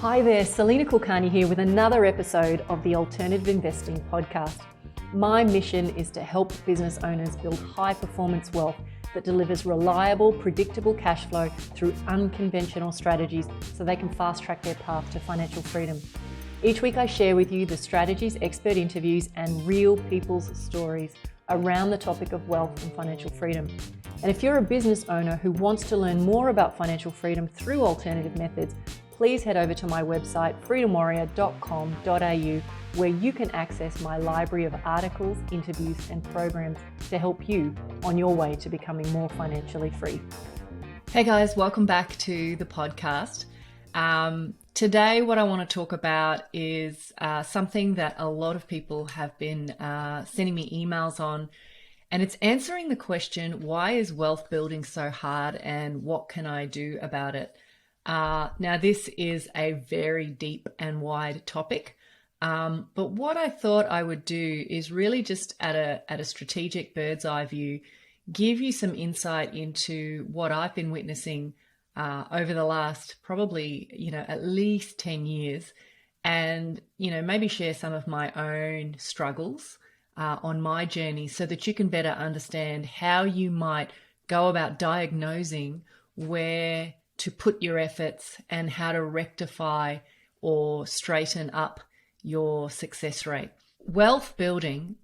Hi there, Salena Kulkarni here with another episode of the Alternative Investing Podcast. My mission is to help business owners build high-performance wealth that delivers reliable, predictable cash flow through unconventional strategies so they can fast-track their path to financial freedom. Each week I share with you the strategies, expert interviews, and real people's stories around the topic of wealth and financial freedom. And if you're a business owner who wants to learn more about financial freedom through alternative methods, please head over to my website, freedomwarrior.com.au, where you can access my library of articles, interviews, and programs to help you on your way to becoming more financially free. Hey guys, welcome back to the podcast. Today, what I want to talk about is something that a lot of people have been sending me emails on, and it's answering the question, why is wealth building so hard and what can I do about it? Now, this is a very deep and wide topic, but what I thought I would do is really just at a strategic bird's eye view, give you some insight into what I've been witnessing over the last probably, at least 10 years, and, maybe share some of my own struggles on my journey so that you can better understand how you might go about diagnosing where to put your efforts and how to rectify or straighten up your success rate. Wealth building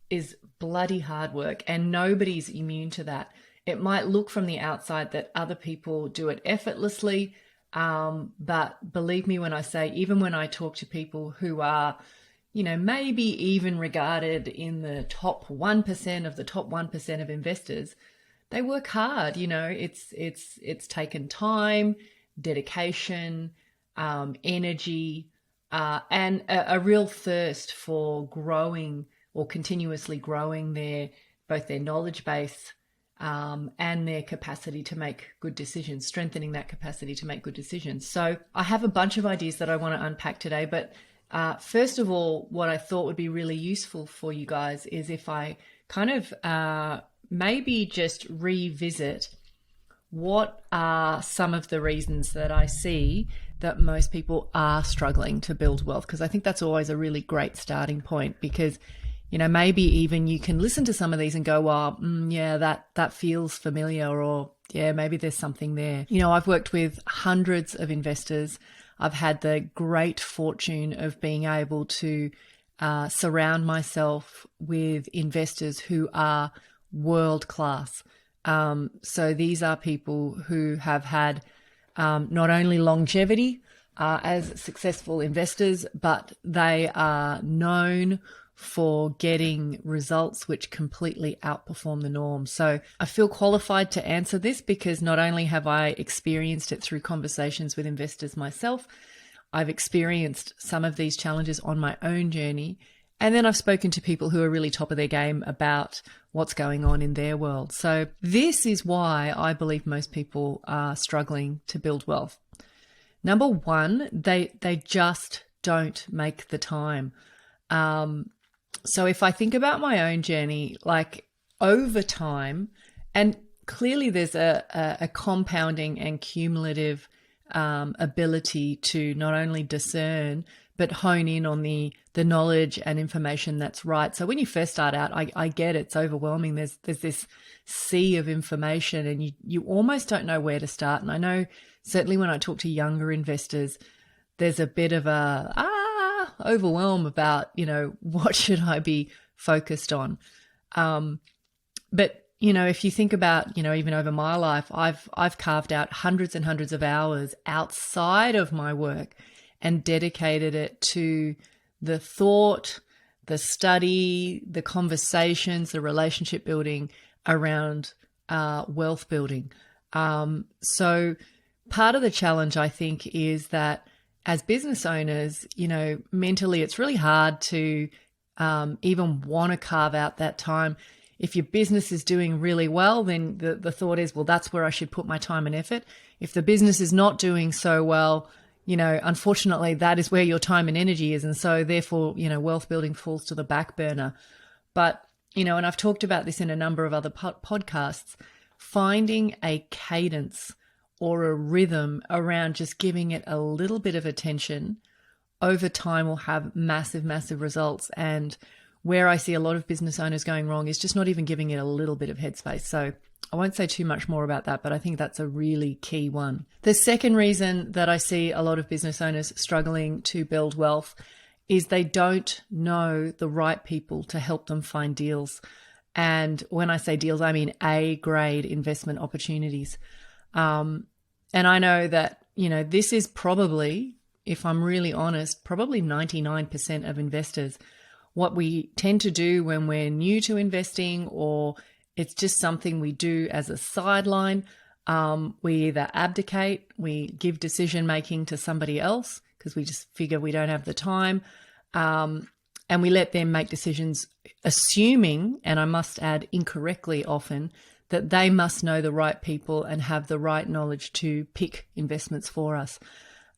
is bloody hard work and nobody's immune to that. It might look from the outside that other people do it effortlessly, but believe me when I say, even when I talk to people who are, maybe even regarded in the top 1% of the top 1% of investors, they work hard. It's taken time, dedication, energy, and a real thirst for growing or continuously growing both their knowledge base and their capacity to make good decisions, strengthening that capacity to make good decisions. So I have a bunch of ideas that I want to unpack today, but first of all, what I thought would be really useful for you guys is if I kind of maybe just revisit what are some of the reasons that I see that most people are struggling to build wealth, because I think that's always a really great starting point, because maybe even you can listen to some of these and go, well, yeah, that feels familiar, or yeah, maybe there's something there. I've worked with hundreds of investors. I've had the great fortune of being able to surround myself with investors who are world class. So these are people who have had not only longevity as successful investors, but they are known for getting results which completely outperform the norm. So I feel qualified to answer this because not only have I experienced it through conversations with investors myself, I've experienced some of these challenges on my own journey. And then I've spoken to people who are really top of their game about what's going on in their world. So this is why I believe most people are struggling to build wealth. Number one, they just don't make the time. So if I think about my own journey, like over time, and clearly there's a compounding and cumulative ability to not only discern, but hone in on the knowledge and information that's right. So when you first start out, I get it's overwhelming. There's this sea of information and you almost don't know where to start. And I know certainly when I talk to younger investors, there's a bit of overwhelm about, what should I be focused on? But if you think about, even over my life, I've carved out hundreds and hundreds of hours outside of my work and dedicated it to the thought, the study, the conversations, the relationship building around wealth building. So part of the challenge, I think, is that as business owners, mentally it's really hard to even want to carve out that time. If your business is doing really well, then the thought is, well, that's where I should put my time and effort. If the business is not doing so well, unfortunately, that is where your time and energy is. And so therefore, wealth building falls to the back burner. But, and I've talked about this in a number of other podcasts, finding a cadence or a rhythm around just giving it a little bit of attention over time will have massive, massive results. And where I see a lot of business owners going wrong is just not even giving it a little bit of headspace. So I won't say too much more about that, but I think that's a really key one. The second reason that I see a lot of business owners struggling to build wealth is they don't know the right people to help them find deals. And when I say deals, I mean A-grade investment opportunities. And I know that, this is probably, if I'm really honest, probably 99% of investors. What we tend to do when we're new to investing, or it's just something we do as a sideline, we either abdicate, we give decision making to somebody else because we just figure we don't have the time, and we let them make decisions, assuming, and I must add incorrectly often, that they must know the right people and have the right knowledge to pick investments for us.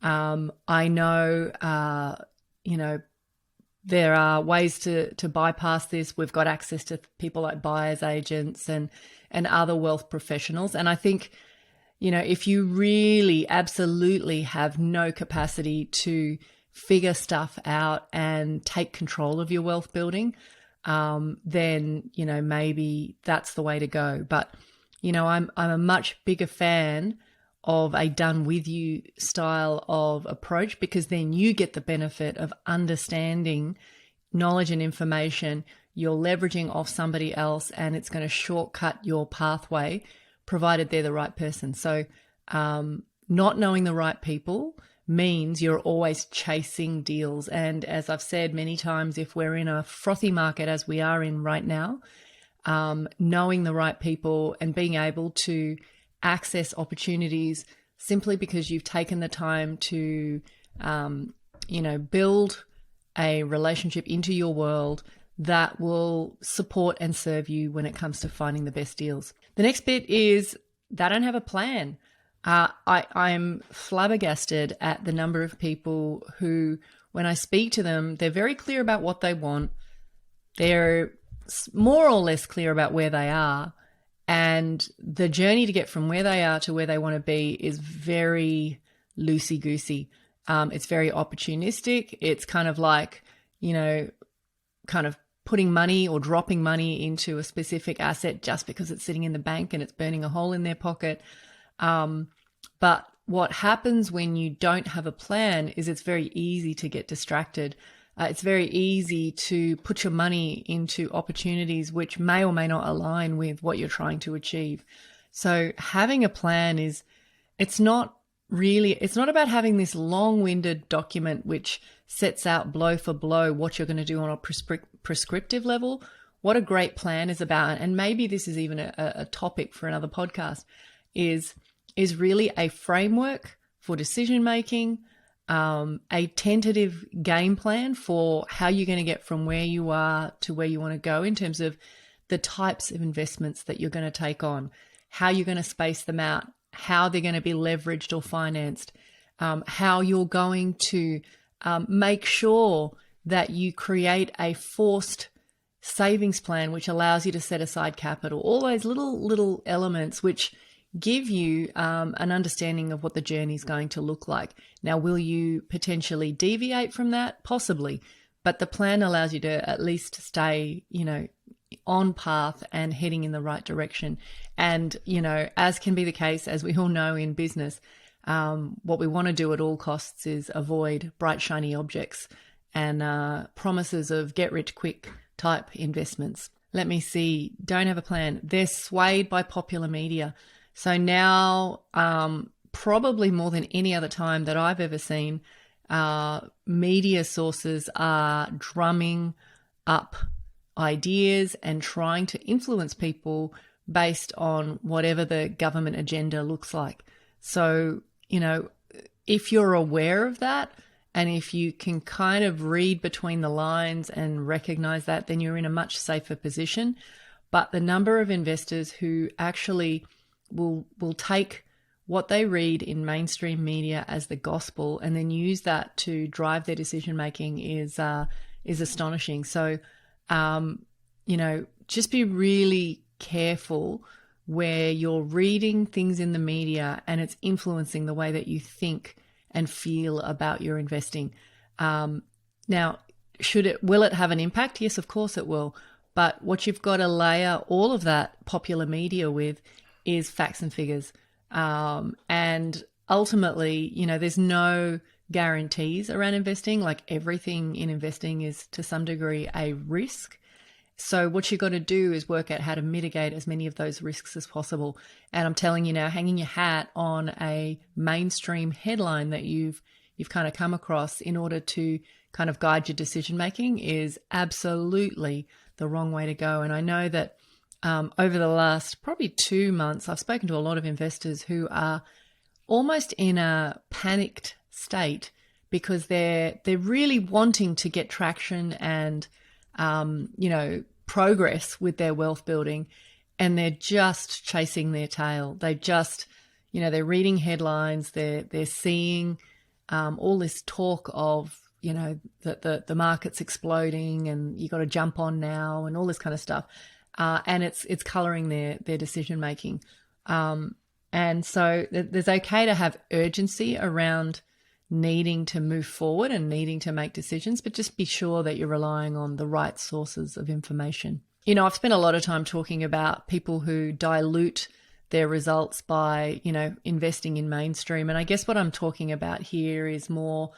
I know, there are ways to bypass this. We've got access to people like buyer's agents and other wealth professionals. And I think, if you really absolutely have no capacity to figure stuff out and take control of your wealth building, then, maybe that's the way to go. But, I'm a much bigger fan of a done with you style of approach, because then you get the benefit of understanding knowledge and information. You're leveraging off somebody else, and it's going to shortcut your pathway, provided they're the right person. So not knowing the right people means you're always chasing deals. And as I've said many times, if we're in a frothy market as we are in right now, knowing the right people and being able to access opportunities simply because you've taken the time to, build a relationship into your world that will support and serve you when it comes to finding the best deals. The next bit is they don't have a plan. I'm flabbergasted at the number of people who, when I speak to them, they're very clear about what they want. They're more or less clear about where they are. And the journey to get from where they are to where they want to be is very loosey-goosey. It's very opportunistic. It's kind of like, kind of putting money or dropping money into a specific asset just because it's sitting in the bank and it's burning a hole in their pocket. But what happens when you don't have a plan is it's very easy to get distracted. It's very easy to put your money into opportunities which may or may not align with what you're trying to achieve. So having a plan it's not about having this long-winded document which sets out blow for blow what you're going to do on a prescriptive level. What a great plan is about, and maybe this is even a topic for another podcast, is really a framework for decision making, a tentative game plan for how you're going to get from where you are to where you want to go in terms of the types of investments that you're going to take on, how you're going to space them out, how they're going to be leveraged or financed, how you're going to make sure that you create a forced savings plan which allows you to set aside capital, all those little elements which give you an understanding of what the journey is going to look like. Now, will you potentially deviate from that? Possibly, but the plan allows you to at least stay, on path and heading in the right direction. And, as can be the case, as we all know in business, what we want to do at all costs is avoid bright, shiny objects and promises of get rich quick type investments. Let me see. Don't have a plan. They're swayed by popular media. So now, probably more than any other time that I've ever seen, media sources are drumming up ideas and trying to influence people based on whatever the government agenda looks like. So, if you're aware of that, and if you can kind of read between the lines and recognize that, then you're in a much safer position. But the number of investors who actually will take what they read in mainstream media as the gospel and then use that to drive their decision making is astonishing. So, just be really careful where you're reading things in the media and it's influencing the way that you think and feel about your investing. Now, will it have an impact? Yes, of course it will. But what you've got to layer all of that popular media with is facts and figures. And ultimately, there's no guarantees around investing. Like everything in investing is to some degree a risk. So what you've got to do is work out how to mitigate as many of those risks as possible. And I'm telling you now, hanging your hat on a mainstream headline that you've kind of come across in order to kind of guide your decision making is absolutely the wrong way to go. And I know that over the last probably 2 months, I've spoken to a lot of investors who are almost in a panicked state because they're really wanting to get traction and progress with their wealth building, and they're just chasing their tail. They just, they're reading headlines, they're seeing all this talk of, that the market's exploding and you got to jump on now and all this kind of stuff, and it's coloring their decision making. And so there's okay to have urgency around needing to move forward and needing to make decisions, but just be sure that you're relying on the right sources of information. I've spent a lot of time talking about people who dilute their results by, investing in mainstream. And I guess what I'm talking about here is more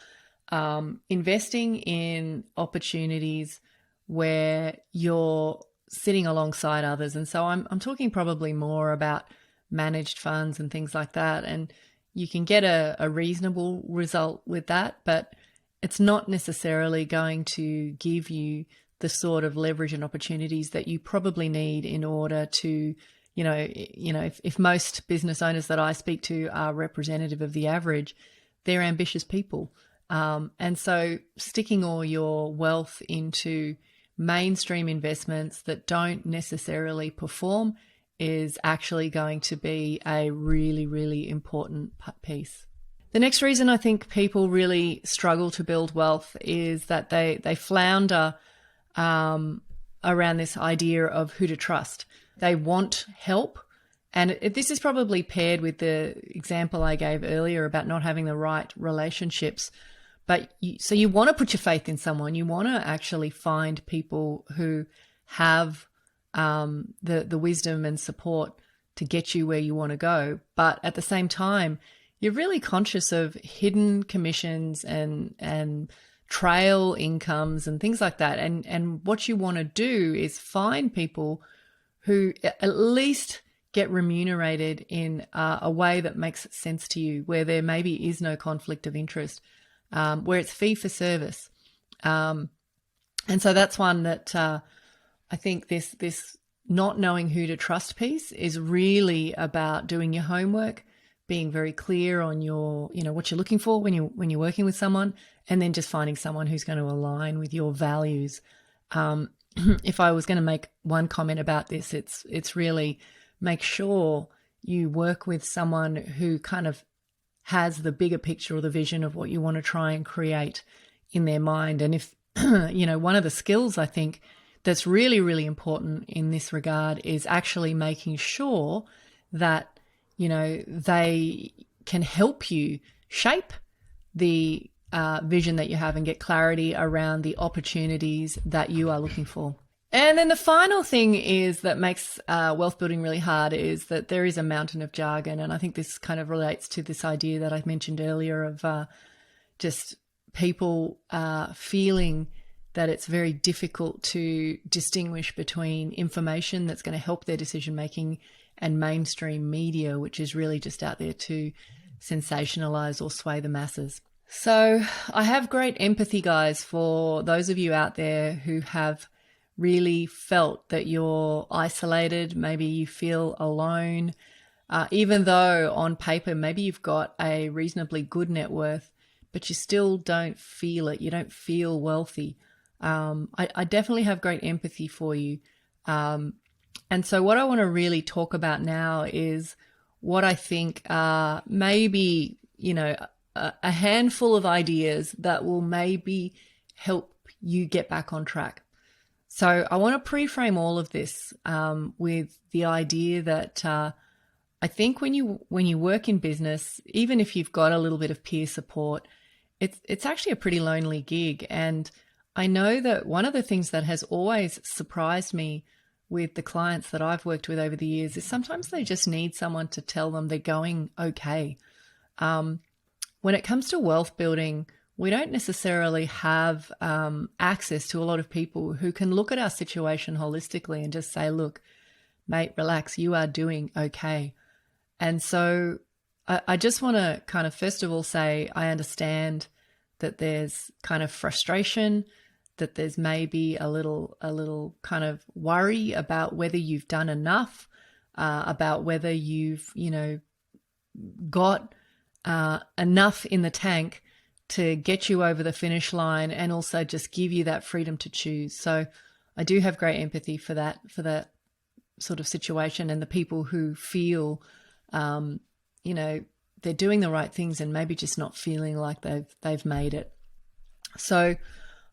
investing in opportunities where you're sitting alongside others. And so I'm talking probably more about managed funds and things like that. And you can get a reasonable result with that, but it's not necessarily going to give you the sort of leverage and opportunities that you probably need in order to, if most business owners that I speak to are representative of the average, they're ambitious people. And so sticking all your wealth into mainstream investments that don't necessarily perform is actually going to be a really, really important piece. The next reason I think people really struggle to build wealth is that they flounder around this idea of who to trust. They want help. And this is probably paired with the example I gave earlier about not having the right relationships. But so you want to put your faith in someone. You want to actually find people who have the wisdom and support to get you where you want to go. But at the same time, you're really conscious of hidden commissions and trail incomes and things like that. And what you want to do is find people who at least get remunerated in a way that makes sense to you, where there maybe is no conflict of interest, where it's fee for service. And so that's one that I think this not knowing who to trust piece is really about doing your homework, being very clear on your, what you're looking for when you're working with someone, and then just finding someone who's going to align with your values. If I was going to make one comment about this, it's really make sure you work with someone who kind of has the bigger picture or the vision of what you want to try and create in their mind. And if, one of the skills I think that's really, really important in this regard is actually making sure that, they can help you shape the vision that you have and get clarity around the opportunities that you are looking for. And then the final thing is that makes wealth building really hard is that there is a mountain of jargon. And I think this kind of relates to this idea that I mentioned earlier of just people feeling that it's very difficult to distinguish between information that's going to help their decision making and mainstream media, which is really just out there to sensationalize or sway the masses. So I have great empathy, guys, for those of you out there who have really felt that you're isolated. Maybe you feel alone, even though on paper, maybe you've got a reasonably good net worth, but you still don't feel it. You don't feel wealthy. I definitely have great empathy for you. And so what I want to really talk about now is what I think are maybe, a handful of ideas that will maybe help you get back on track. So I want to pre-frame all of this with the idea that I think when you work in business, even if you've got a little bit of peer support, it's actually a pretty lonely gig. And I know that one of the things that has always surprised me with the clients that I've worked with over the years is sometimes they just need someone to tell them they're going okay. When it comes to wealth building, we don't necessarily have access to a lot of people who can look at our situation holistically and just say, look, mate, relax, you are doing okay. And so I just want to kind of first of all say I understand that there's kind of frustration, that there's maybe a little kind of worry about whether you've done enough, about whether you've, got enough in the tank to get you over the finish line and also just give you that freedom to choose. So I do have great empathy for that sort of situation and the people who feel, they're doing the right things and maybe just not feeling like they've made it. So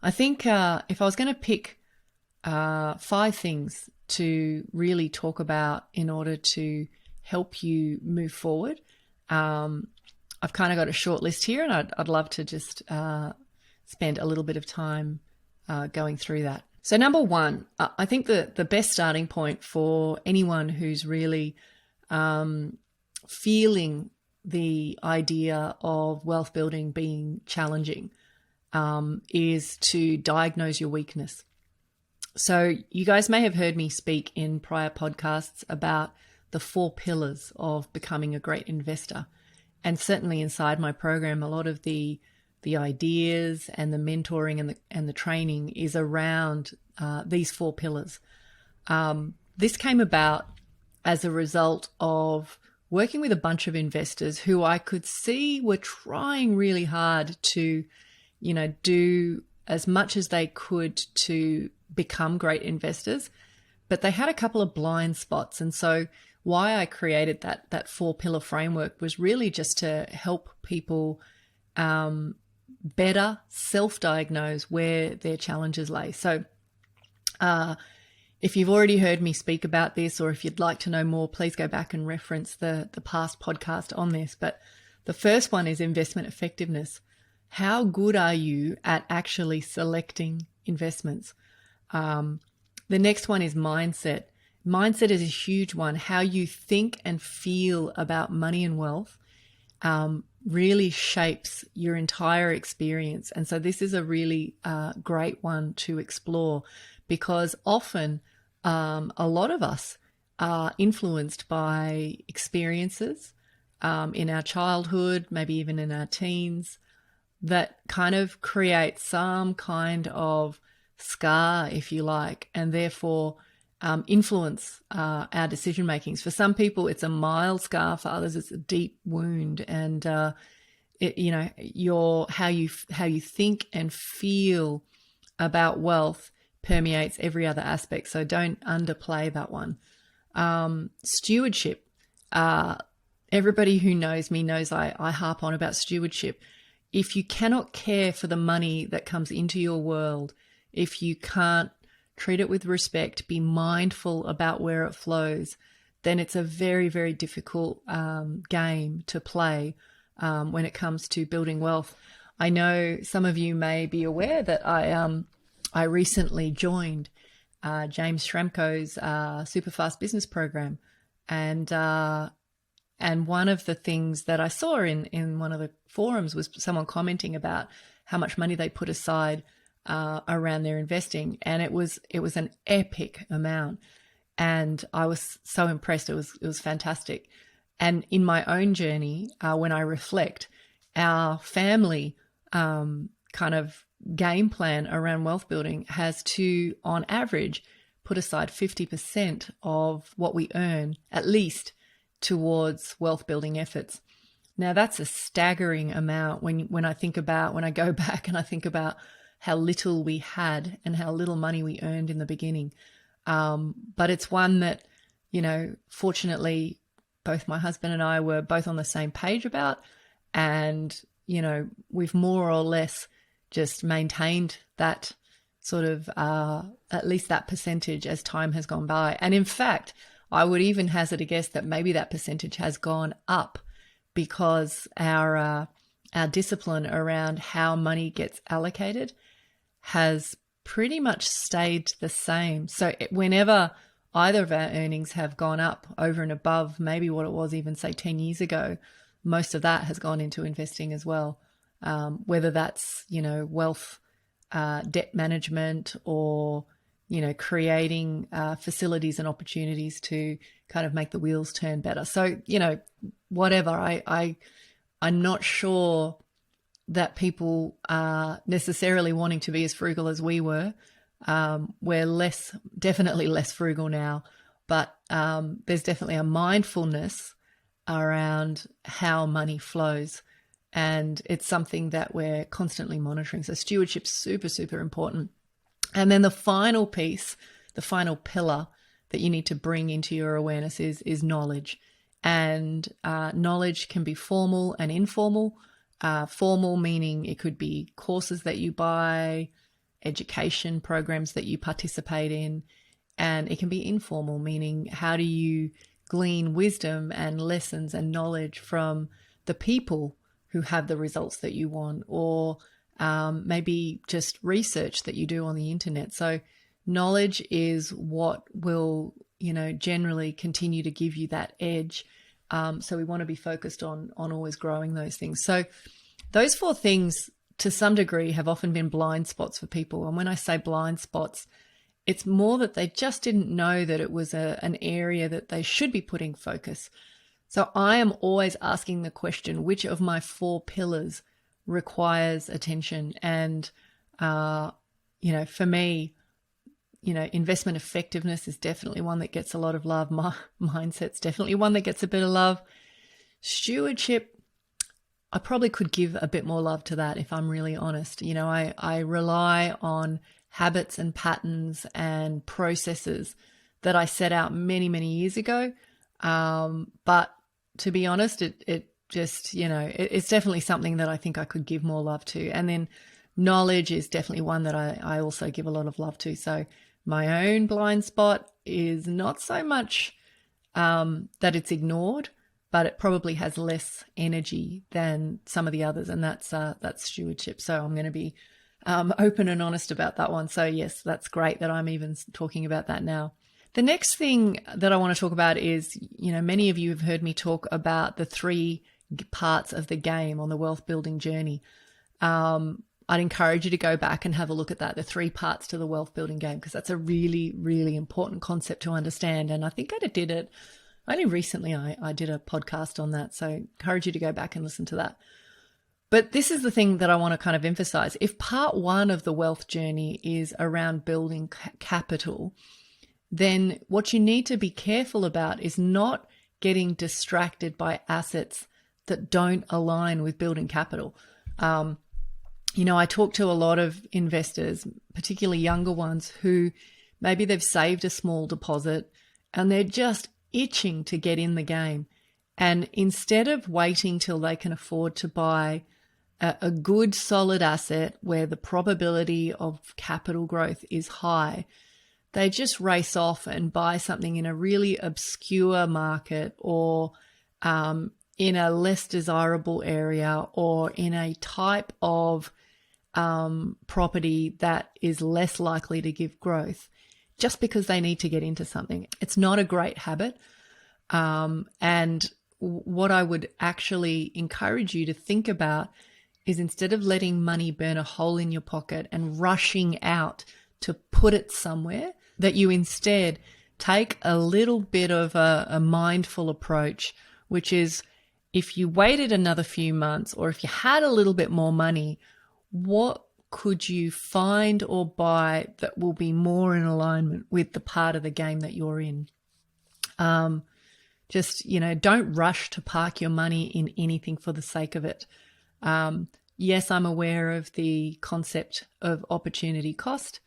I think if I was going to pick 5 things to really talk about in order to help you move forward, I've kind of got a short list here, and I'd love to just spend a little bit of time going through that. So number 1, I think the best starting point for anyone who's really feeling the idea of wealth building being challenging is to diagnose your weakness. So you guys may have heard me speak in prior podcasts about the 4 pillars of becoming a great investor. And certainly inside my program, a lot of the ideas and the mentoring and the training is around these 4 pillars. This came about as a result of working with a bunch of investors who I could see were trying really hard to, do as much as they could to become great investors, but they had a couple of blind spots. And so why I created that 4-pillar framework was really just to help people better self-diagnose where their challenges lay. So if you've already heard me speak about this, or if you'd like to know more, please go back and reference the past podcast on this. But the first one is investment effectiveness. How good are you at actually selecting investments? The next one is mindset. Mindset is a huge one. How you think and feel about money and wealth really shapes your entire experience. And so this is a really great one to explore, because often a lot of us are influenced by experiences in our childhood, maybe even in our teens, that kind of create some kind of scar, if you like, and therefore influence our decision makings. For some people, it's a mild scar. For others, it's a deep wound. And how you think and feel about wealth permeates every other aspect. So don't underplay that one. Stewardship. Everybody who knows me knows I harp on about stewardship. If you cannot care for the money that comes into your world, if you can't treat it with respect, be mindful about where it flows, then it's a very, very difficult game to play when it comes to building wealth. I know some of you may be aware that I recently joined James Schramko's Superfast Business Program, and one of the things that I saw in one of the forums was someone commenting about how much money they put aside around their investing, and it was an epic amount, and I was so impressed. It was fantastic. And in my own journey, when I reflect, our family kind of game plan around wealth building has to, on average, put aside 50% of what we earn, at least, towards wealth building efforts. Now that's a staggering amount when I go back and I think about how little we had and how little money we earned in the beginning. But it's one that, fortunately, both my husband and I were both on the same page about, and, we've more or less just maintained that sort of at least that percentage as time has gone by. And in fact, I would even hazard a guess that maybe that percentage has gone up because our discipline around how money gets allocated has pretty much stayed the same. So whenever either of our earnings have gone up over and above maybe what it was even, say, 10 years ago, most of that has gone into investing as well, whether that's, wealth, debt management, or, creating facilities and opportunities to kind of make the wheels turn better. So, whatever, I'm not sure that people are necessarily wanting to be as frugal as we were. We're definitely less frugal now, but there's definitely a mindfulness around how money flows, and it's something that we're constantly monitoring. So stewardship's super, super important. And then the final piece, the final pillar that you need to bring into your awareness is knowledge. And knowledge can be formal and informal. Formal meaning it could be courses that you buy, education programs that you participate in, and it can be informal, meaning how do you glean wisdom and lessons and knowledge from the people who have the results that you want, or maybe just research that you do on the internet. So knowledge is what will, generally continue to give you that edge. So we want to be focused on always growing those things. So those 4 things to some degree have often been blind spots for people. And when I say blind spots, it's more that they just didn't know that it was an area that they should be putting focus. So I am always asking the question, which of my 4 pillars requires attention? And, for me, investment effectiveness is definitely one that gets a lot of love. Mindset's definitely one that gets a bit of love. Stewardship, I probably could give a bit more love to that if I'm really honest. I rely on habits and patterns and processes that I set out many, many years ago. But to be honest, it just, it's definitely something that I think I could give more love to. And then knowledge is definitely one that I also give a lot of love to. So my own blind spot is not so much that it's ignored, but it probably has less energy than some of the others, and that's stewardship. So I'm going to be open and honest about that one. So yes, that's great that I'm even talking about that now. The next thing that I want to talk about is, many of you have heard me talk about the 3 parts of the game on the wealth building journey. I'd encourage you to go back and have a look at that, the 3 parts to the wealth building game, because that's a really, really important concept to understand. And I think I did it only recently. I did a podcast on that. So I encourage you to go back and listen to that. But this is the thing that I want to kind of emphasize. If part 1 of the wealth journey is around building capital, then what you need to be careful about is not getting distracted by assets that don't align with building capital. I talk to a lot of investors, particularly younger ones, who maybe they've saved a small deposit and they're just itching to get in the game. And instead of waiting till they can afford to buy a good solid asset where the probability of capital growth is high, they just race off and buy something in a really obscure market, or in a less desirable area, or in a type of property that is less likely to give growth, just because they need to get into something. It's not a great habit. And what I would actually encourage you to think about is, instead of letting money burn a hole in your pocket and rushing out to put it somewhere, that you instead take a little bit of a mindful approach, which is, if you waited another few months, or if you had a little bit more money, what could you find or buy that will be more in alignment with the part of the game that you're in? Don't rush to park your money in anything for the sake of it. Yes, I'm aware of the concept of opportunity cost,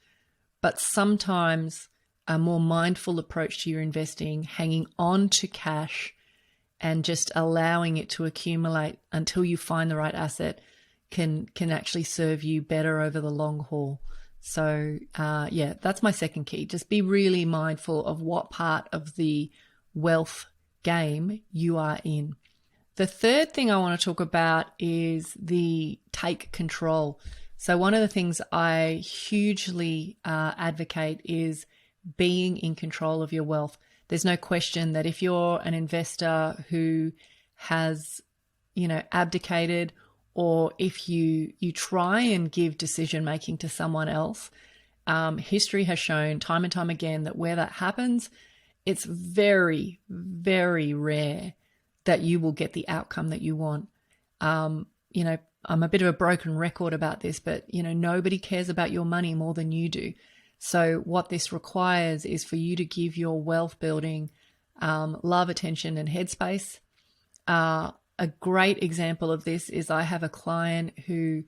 but sometimes a more mindful approach to your investing, hanging on to cash and just allowing it to accumulate until you find the right asset, can actually serve you better over the long haul. So yeah, that's my second key. Just be really mindful of what part of the wealth game you are in. The third thing I want to talk about is the take control. So one of the things I hugely advocate is being in control of your wealth. There's no question that if you're an investor who has, abdicated, or if you try and give decision making to someone else, history has shown time and time again that where that happens, it's very, very rare that you will get the outcome that you want. I'm a bit of a broken record about this, but nobody cares about your money more than you do. So what this requires is for you to give your wealth building love, attention, and headspace. A great example of this is I have a client who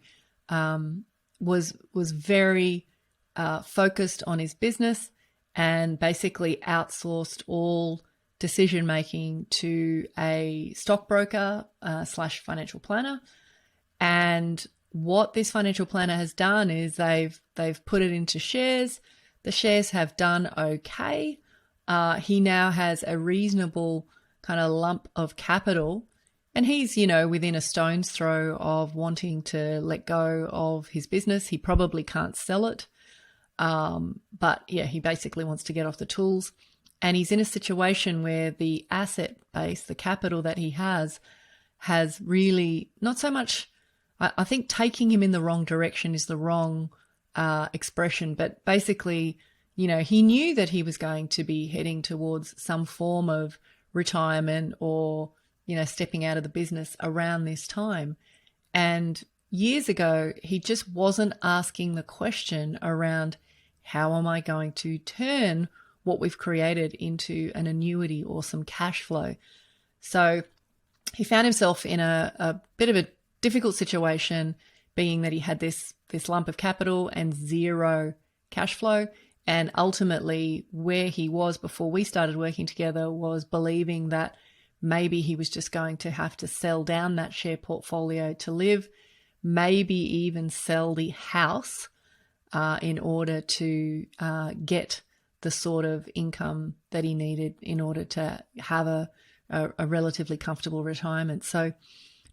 was very focused on his business and basically outsourced all decision making to a stockbroker slash financial planner. And what this financial planner has done is they've put it into shares. The shares have done okay. He now has a reasonable kind of lump of capital, and he's, within a stone's throw of wanting to let go of his business. He probably can't sell it. But yeah, he basically wants to get off the tools. And he's in a situation where the asset base, the capital that he has really not so much, I think taking him in the wrong direction is the wrong expression, but basically, he knew that he was going to be heading towards some form of retirement or, stepping out of the business around this time. And years ago, he just wasn't asking the question around, how am I going to turn what we've created into an annuity or some cash flow? So he found himself in a bit of a difficult situation, being that he had this lump of capital and zero cash flow. And ultimately, where he was before we started working together was believing that maybe he was just going to have to sell down that share portfolio to live, maybe even sell the house in order to get the sort of income that he needed in order to have a relatively comfortable retirement. So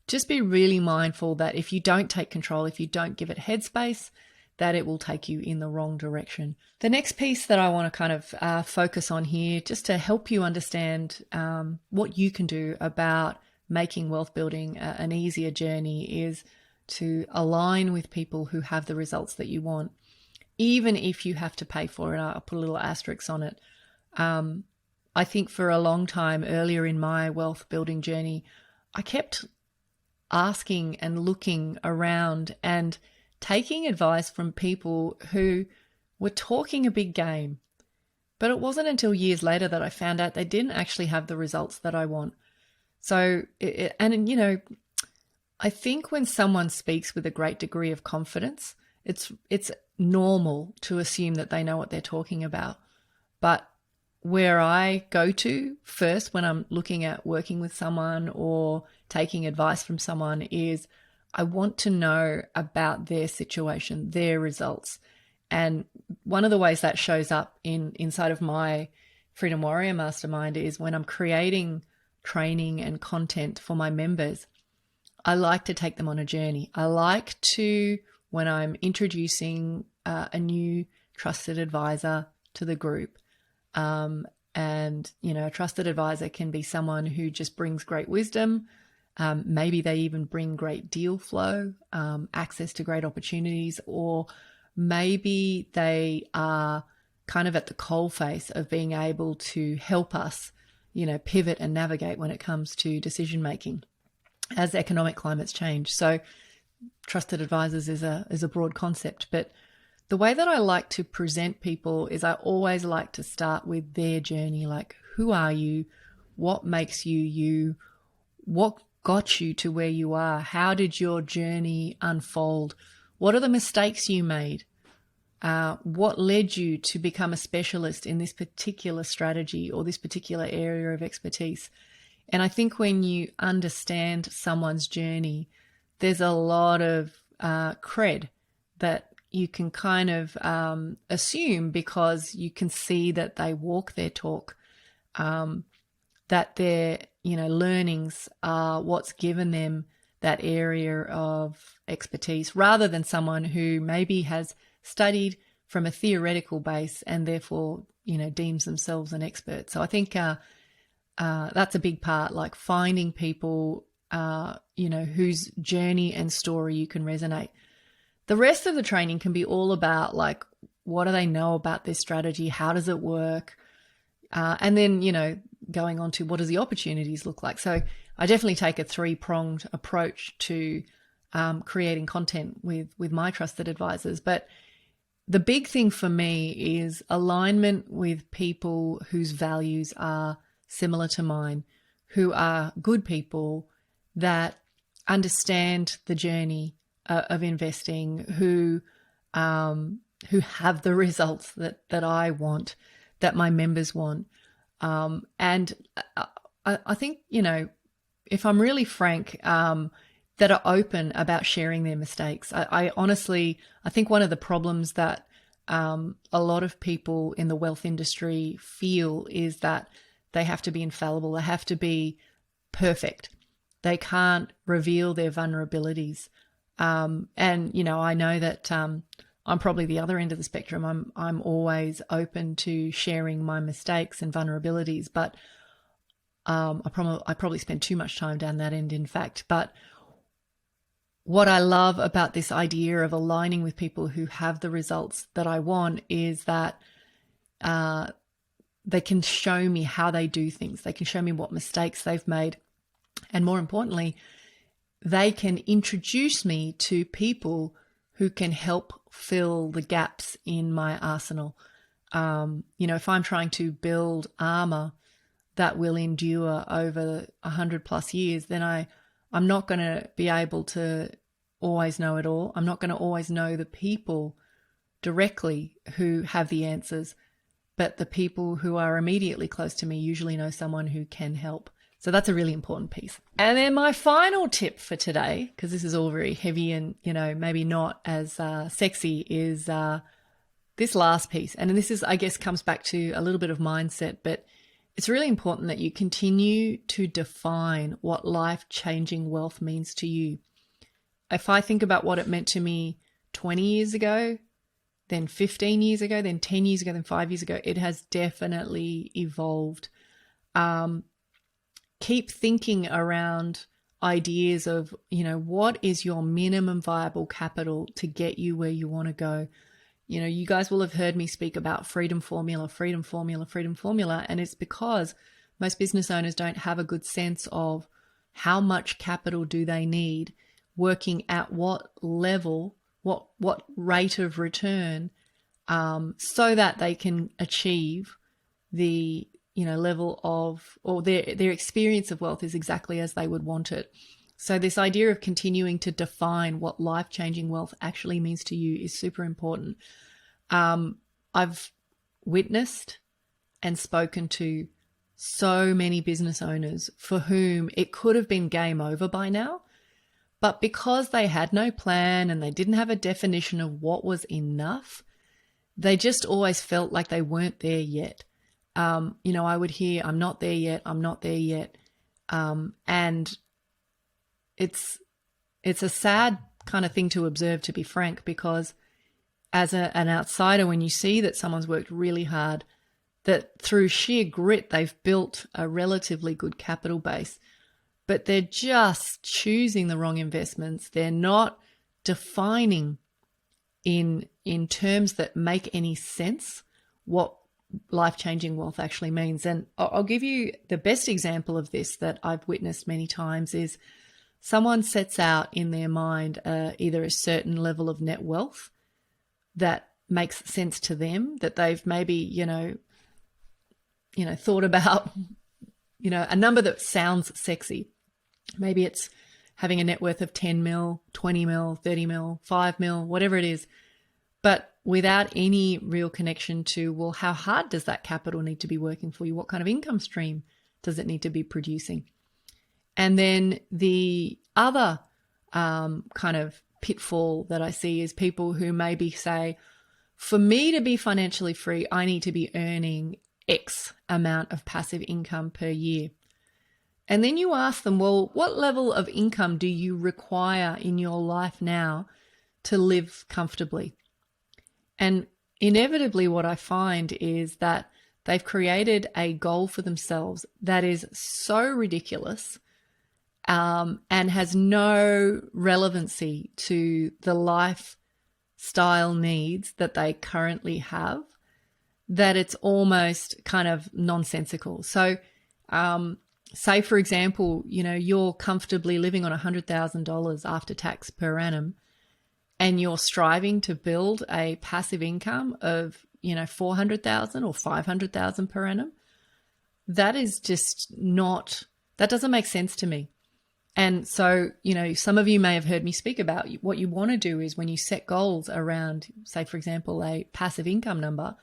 just be really mindful that if you don't take control, if you don't give it headspace, that it will take you in the wrong direction. The next piece that I want to kind of focus on here, just to help you understand what you can do about making wealth building an easier journey, is to align with people who have the results that you want, even if you have to pay for it. I'll put a little asterisk on it. I think for a long time earlier in my wealth building journey, I kept asking and looking around and taking advice from people who were talking a big game. But it wasn't until years later that I found out they didn't actually have the results that I want. So, I think when someone speaks with a great degree of confidence, it's normal to assume that they know what they're talking about. But where I go to first when I'm looking at working with someone or taking advice from someone is I want to know about their situation, their results. And one of the ways that shows up inside of my Freedom Warrior Mastermind is when I'm creating training and content for my members, I like to take them on a journey. I like to, when I'm introducing a new trusted advisor to the group, and, a trusted advisor can be someone who just brings great wisdom. Maybe they even bring great deal flow, access to great opportunities, or maybe they are kind of at the coalface of being able to help us, pivot and navigate when it comes to decision making as economic climates change. So trusted advisors is a broad concept, but the way that I like to present people is I always like to start with their journey. Like, who are you? What makes you you? What got you to where you are? How did your journey unfold? What are the mistakes you made? What led you to become a specialist in this particular strategy or this particular area of expertise? And I think when you understand someone's journey, there's a lot of cred that you can kind of assume, because you can see that they walk their talk, that their, learnings are what's given them that area of expertise, rather than someone who maybe has studied from a theoretical base and therefore, deems themselves an expert. So I think that's a big part, like finding people, whose journey and story you can resonate. The rest of the training can be all about, like, what do they know about their strategy? How does it work? And then, going on to what does the opportunities look like? So I definitely take a three-pronged approach to creating content with my trusted advisors. But the big thing for me is alignment with people whose values are similar to mine, who are good people that understand the journey of investing, who have the results that I want, that my members want. And I think, if I'm really frank, that are open about sharing their mistakes. I honestly think one of the problems that a lot of people in the wealth industry feel is that they have to be infallible. They have to be perfect. They can't reveal their vulnerabilities. And, I know that I'm probably the other end of the spectrum. I'm always open to sharing my mistakes and vulnerabilities, but I probably spend too much time down that end, in fact. But what I love about this idea of aligning with people who have the results that I want is that they can show me how they do things. They can show me what mistakes they've made. And more importantly, they can introduce me to people who can help fill the gaps in my arsenal. If I'm trying to build armor that will endure over 100+ years, then I'm not going to be able to always know it all. I'm not going to always know the people directly who have the answers, but the people who are immediately close to me usually know someone who can help. So that's a really important piece. And then my final tip for today, because this is all very heavy and, maybe not as sexy, is this last piece. And this is, I guess, comes back to a little bit of mindset, but it's really important that you continue to define what life-changing wealth means to you. If I think about what it meant to me 20 years ago, then 15 years ago, then 10 years ago, then 5 years ago, it has definitely evolved. Keep thinking around ideas of, what is your minimum viable capital to get you where you want to go? You guys will have heard me speak about freedom formula. And it's because most business owners don't have a good sense of how much capital do they need, working at what level, what rate of return, so that they can achieve the level of, or their experience of wealth is exactly as they would want it. So this idea of continuing to define what life-changing wealth actually means to you is super important. I've witnessed and spoken to so many business owners for whom it could have been game over by now, but because they had no plan and they didn't have a definition of what was enough, they just always felt like they weren't there yet. I would hear, I'm not there yet. And it's a sad kind of thing to observe, to be frank, because as an outsider, when you see that someone's worked really hard, that through sheer grit, they've built a relatively good capital base, but they're just choosing the wrong investments. They're not defining in terms that make any sense what life-changing wealth actually means. And I'll give you the best example of this that I've witnessed many times is someone sets out in their mind either a certain level of net wealth that makes sense to them, that they've maybe, thought about, a number that sounds sexy. Maybe it's having a net worth of 10 mil, 20 mil, 30 mil, 5 mil, whatever it is, but without any real connection to, well, how hard does that capital need to be working for you? What kind of income stream does it need to be producing? And then the other kind of pitfall that I see is people who maybe say, for me to be financially free, I need to be earning X amount of passive income per year. And then you ask them, well, what level of income do you require in your life now to live comfortably? And inevitably what I find is that they've created a goal for themselves that is so ridiculous and has no relevancy to the lifestyle needs that they currently have, that it's almost kind of nonsensical. So say, for example, you're comfortably living on $100,000 after tax per annum, and you're striving to build a passive income of, $400,000 or $500,000 per annum. That is just that doesn't make sense to me. And so, some of you may have heard me speak about what you want to do is when you set goals around, say, for example, a passive income number,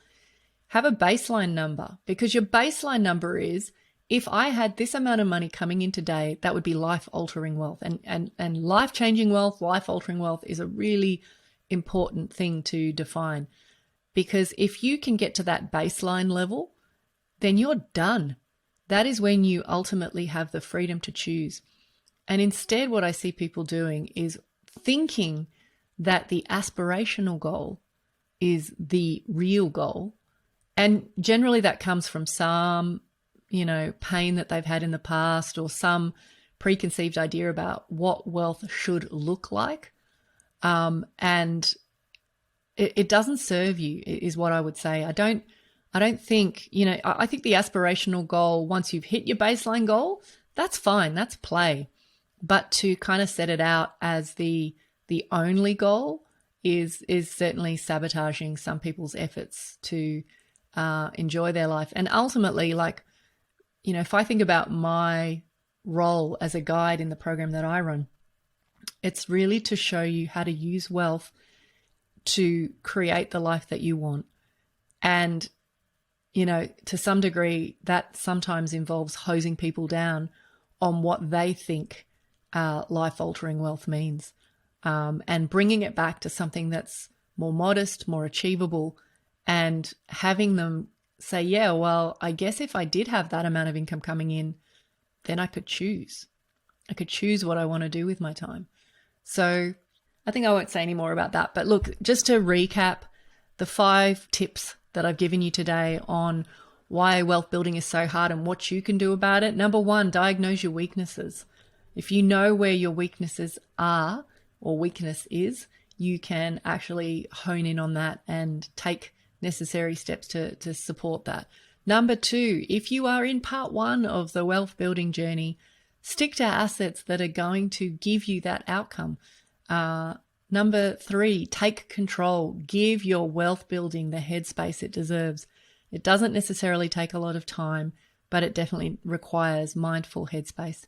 have a baseline number, because your baseline number is, if I had this amount of money coming in today, that would be life-altering wealth. And life-changing wealth, life-altering wealth is a really important thing to define, because if you can get to that baseline level, then you're done. That is when you ultimately have the freedom to choose. And instead, what I see people doing is thinking that the aspirational goal is the real goal. And generally that comes from some, pain that they've had in the past, or some preconceived idea about what wealth should look like. And it doesn't serve you, is what I would say. I don't think, I think the aspirational goal, once you've hit your baseline goal, that's fine. That's play. But to kind of set it out as the only goal is certainly sabotaging some people's efforts to enjoy their life. And ultimately, if I think about my role as a guide in the program that I run, it's really to show you how to use wealth to create the life that you want. And, to some degree, that sometimes involves hosing people down on what they think life-altering wealth means, and bringing it back to something that's more modest, more achievable, and having them say, yeah, well, I guess if I did have that amount of income coming in, then I could choose. I could choose what I want to do with my time. So I think I won't say any more about that. But look, just to recap the 5 tips that I've given you today on why wealth building is so hard and what you can do about it. Number 1, diagnose your weaknesses. If you know where your weaknesses are or weakness is, you can actually hone in on that and take necessary steps to support that. Number 2, if you are in part 1 of the wealth building journey, stick to assets that are going to give you that outcome. Number 3, take control. Give your wealth building the headspace it deserves. It doesn't necessarily take a lot of time, but it definitely requires mindful headspace.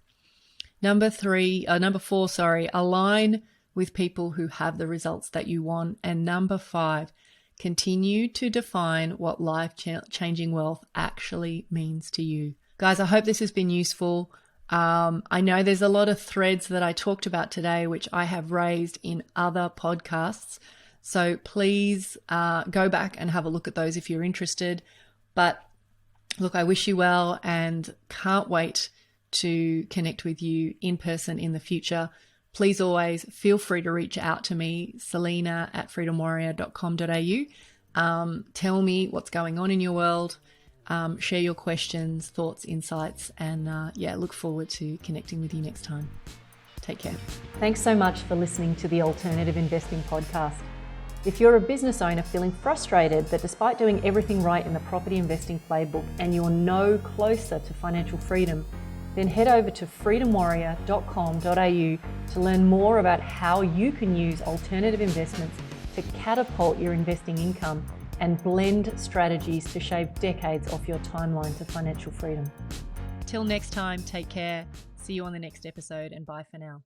Number 4, align with people who have the results that you want. And number 5, continue to define what life-changing wealth actually means to you. Guys, I hope this has been useful. I know there's a lot of threads that I talked about today, which I have raised in other podcasts. So please go back and have a look at those if you're interested. But look, I wish you well and can't wait to connect with you in person in the future. Please always feel free to reach out to me, salena@freedomwarrior.com.au. Tell me what's going on in your world. Share your questions, thoughts, insights, and look forward to connecting with you next time. Take care. Thanks so much for listening to the Alternative Investing Podcast. If you're a business owner feeling frustrated that despite doing everything right in the property investing playbook and you're no closer to financial freedom, then head over to freedomwarrior.com.au to learn more about how you can use alternative investments to catapult your investing income and blend strategies to shave decades off your timeline to financial freedom. Till next time, take care. See you on the next episode, and bye for now.